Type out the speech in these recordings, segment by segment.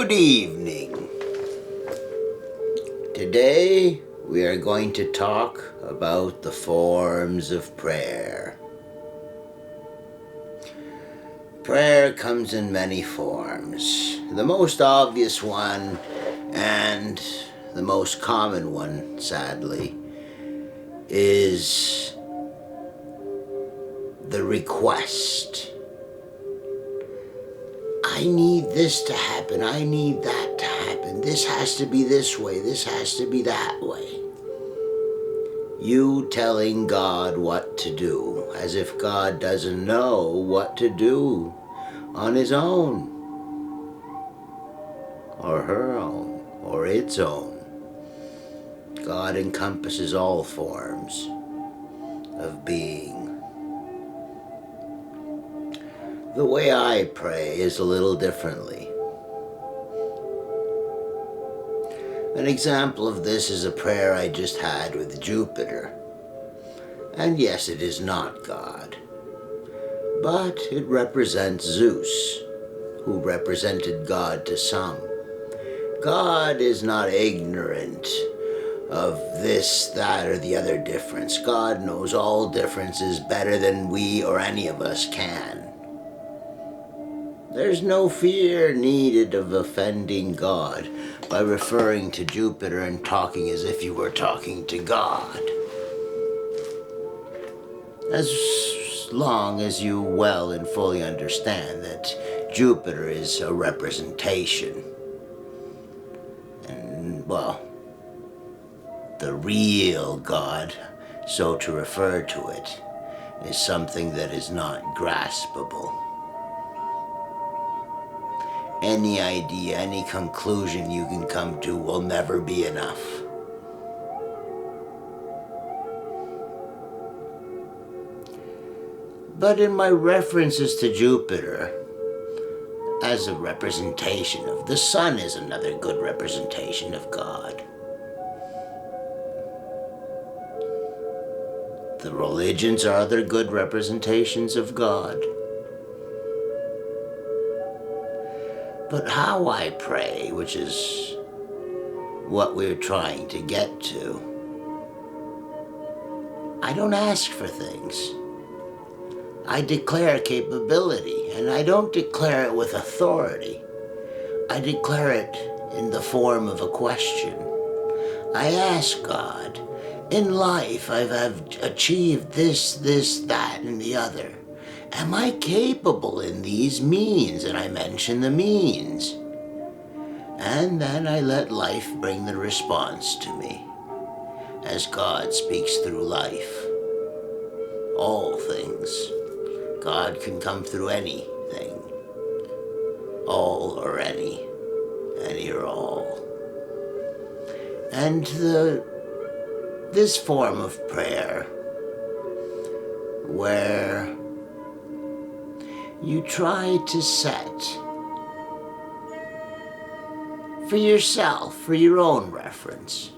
Good evening. Today we are going to talk about the forms of prayer. Prayer comes in many forms. The most obvious one and the most common one, sadly, is the request. I need this to happen. I need that to happen. This has to be this way. This has to be that way. You telling God what to do, as if God doesn't know what to do on his own, or her own, or its own. God encompasses all forms of being. The way I pray is a little differently. An example of this is a prayer I just had with Jupiter. And yes, it is not God, but it represents Zeus, who represented God to some. God is not ignorant of this, that, or the other difference. God knows all differences better than we or any of us can. There's no fear needed of offending God by referring to Jupiter and talking as if you were talking to God. As long as you well and fully understand that Jupiter is a representation. And, well, the real God, so to refer to it, is something that is not graspable. Any idea, any conclusion you can come to will never be enough. But in my references to Jupiter, as a representation of the sun is another good representation of God. The religions are other good representations of God. But how I pray, which is what we're trying to get to, I don't ask for things. I declare capability, and I don't declare it with authority. I declare it in the form of a question. I ask God, in life I've achieved this, that, and the other. Am I capable in these means? And I mention the means. And then I let life bring the response to me, as God speaks through life. All things. God can come through anything. All or any or all. And this form of prayer, where you try to set for yourself, for your own reference.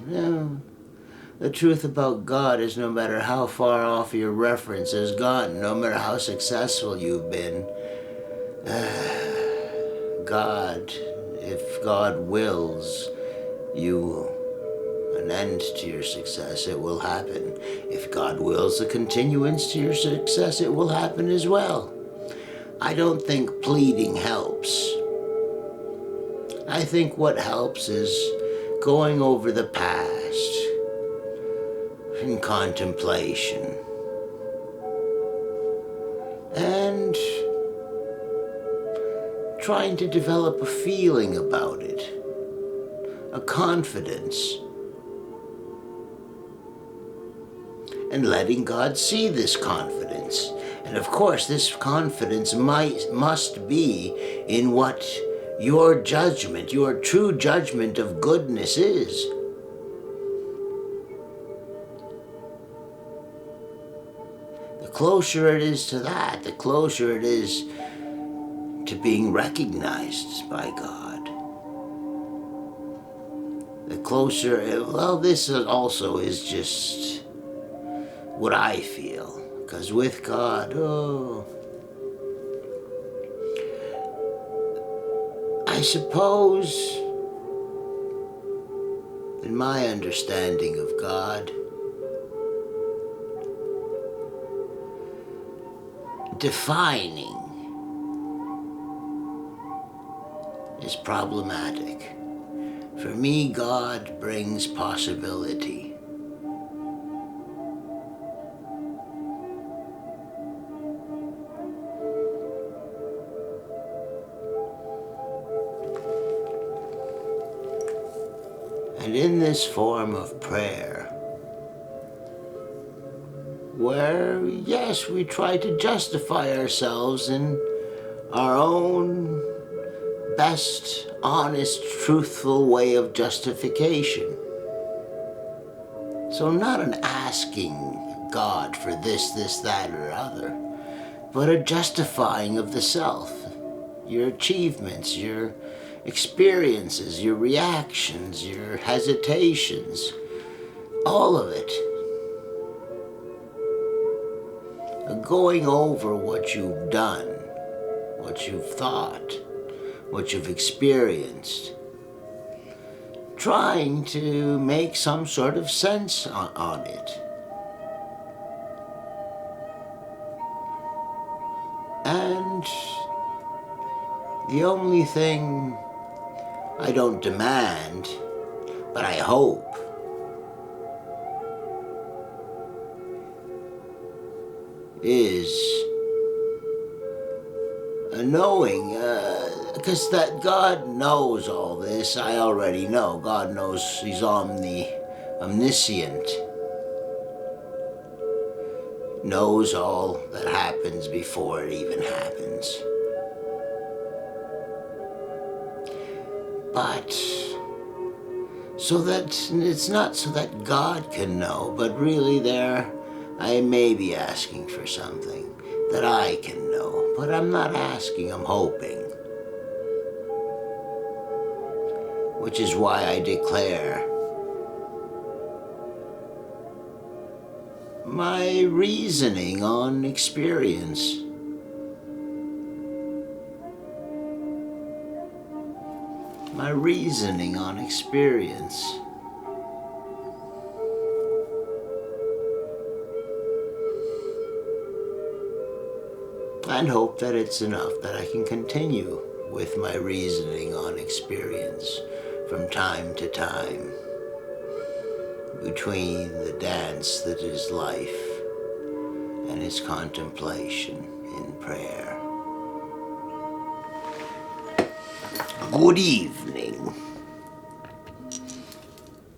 The truth about God is no matter how far off your reference has gotten, no matter how successful you've been, God, if God wills you an end to your success, it will happen. If God wills a continuance to your success, it will happen as well. I don't think pleading helps. I think what helps is going over the past in contemplation and trying to develop a feeling about it, a confidence, and letting God see this confidence. And of course, this confidence must be in what your judgment, your true judgment of goodness is. The closer it is to that, the closer it is to being recognized by God. The closer, well, this also is just what I feel. Because with God, I I suppose, in my understanding of God, defining is problematic. For me, God brings possibility. And in this form of prayer, where, yes, we try to justify ourselves in our own best, honest, truthful way of justification. So not an asking God for this, that, or other, but a justifying of the self, your achievements, your experiences, your reactions, your hesitations, all of it. Going over what you've done, what you've thought, what you've experienced, trying to make some sort of sense on it. And the only thing I don't demand, but I hope, is a knowing, because that God knows all this, I already know. God knows, He's omniscient, knows all that happens before it even happens. But so that it's not so that God can know, but really there I may be asking for something that I can know. But I'm not asking, I'm hoping. Which is why I declare my reasoning on experience. My reasoning on experience. And hope that it's enough, that I can continue with my reasoning on experience from time to time between the dance that is life and its contemplation in prayer. Good eve.